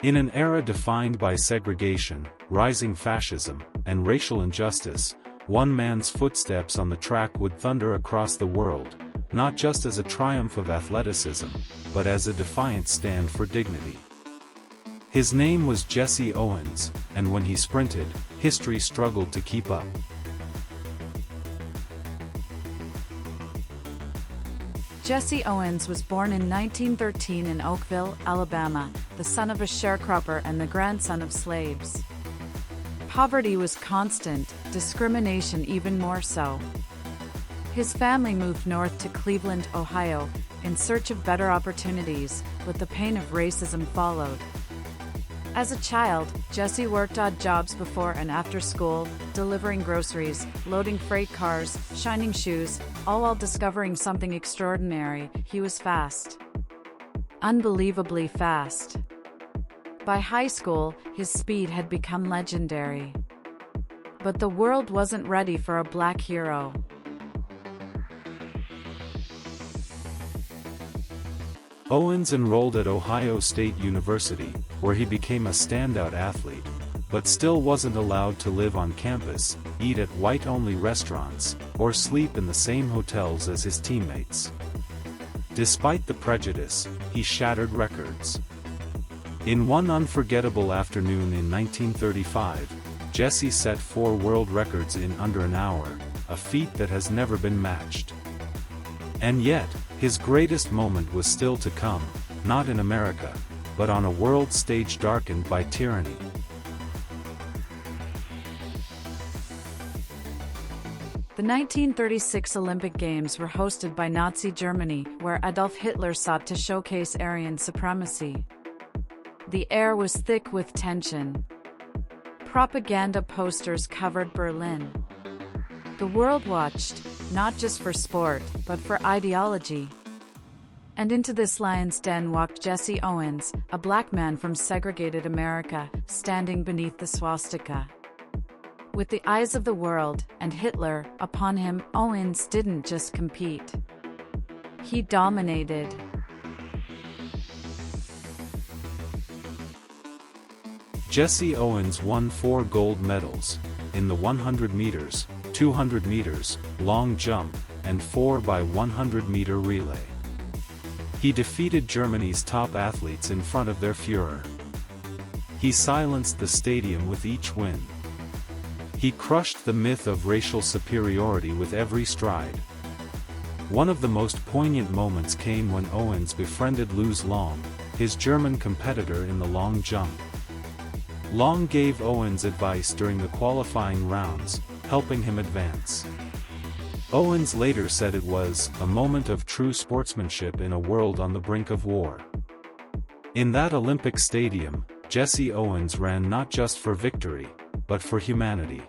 In an era defined by segregation, rising fascism, and racial injustice, one man's footsteps on the track would thunder across the world, not just as a triumph of athleticism, but as a defiant stand for dignity. His name was Jesse Owens, and when he sprinted, history struggled to keep up. Jesse Owens was born in 1913 in Oakville, Alabama, the son of a sharecropper and the grandson of slaves. Poverty was constant, discrimination even more so. His family moved north to Cleveland, Ohio, in search of better opportunities, but the pain of racism followed. As a child, Jesse worked odd jobs before and after school, delivering groceries, loading freight cars, shining shoes, all while discovering something extraordinary: he was fast. Unbelievably fast. By high school, his speed had become legendary. But the world wasn't ready for a black hero. Owens enrolled at Ohio State University, where he became a standout athlete, but still wasn't allowed to live on campus, eat at white-only restaurants, or sleep in the same hotels as his teammates. Despite the prejudice, he shattered records. In one unforgettable afternoon in 1935, Jesse set 4 world records in under an hour, a feat that has never been matched. And yet, his greatest moment was still to come, not in America, but on a world stage darkened by tyranny. The 1936 Olympic Games were hosted by Nazi Germany, where Adolf Hitler sought to showcase Aryan supremacy. The air was thick with tension. Propaganda posters covered Berlin. The world watched, not just for sport, but for ideology. And into this lion's den walked Jesse Owens, a black man from segregated America, standing beneath the swastika. With the eyes of the world, and Hitler, upon him, Owens didn't just compete. He dominated. Jesse Owens won 4 gold medals, in the 100 meters, 200 meters, long jump, and 4x100-meter relay. He defeated Germany's top athletes in front of their Führer. He silenced the stadium with each win. He crushed the myth of racial superiority with every stride. One of the most poignant moments came when Owens befriended Luz Long, his German competitor in the long jump. Long gave Owens advice during the qualifying rounds, helping him advance. Owens later said it was a moment of true sportsmanship in a world on the brink of war. In that Olympic stadium, Jesse Owens ran not just for victory, but for humanity.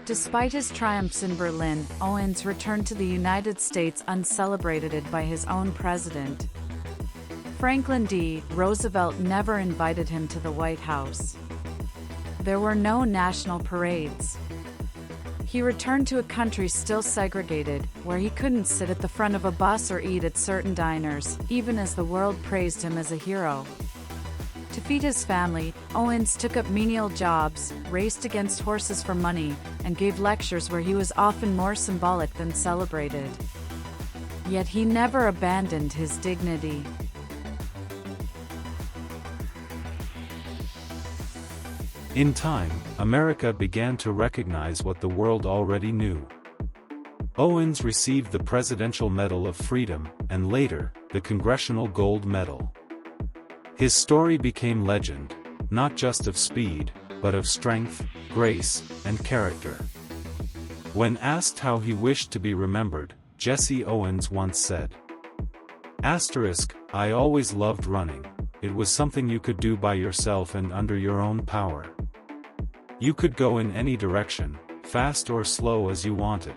Despite his triumphs in Berlin, Owens returned to the United States uncelebrated by his own president. Franklin D. Roosevelt never invited him to the White House. There were no national parades. He returned to a country still segregated, where he couldn't sit at the front of a bus or eat at certain diners, even as the world praised him as a hero. To feed his family, Owens took up menial jobs, raced against horses for money, and gave lectures where he was often more symbolic than celebrated. Yet he never abandoned his dignity. In time, America began to recognize what the world already knew. Owens received the Presidential Medal of Freedom, and later, the Congressional Gold Medal. His story became legend, not just of speed, but of strength, grace, and character. When asked how he wished to be remembered, Jesse Owens once said, "I always loved running. It was something you could do by yourself and under your own power. You could go in any direction, fast or slow as you wanted.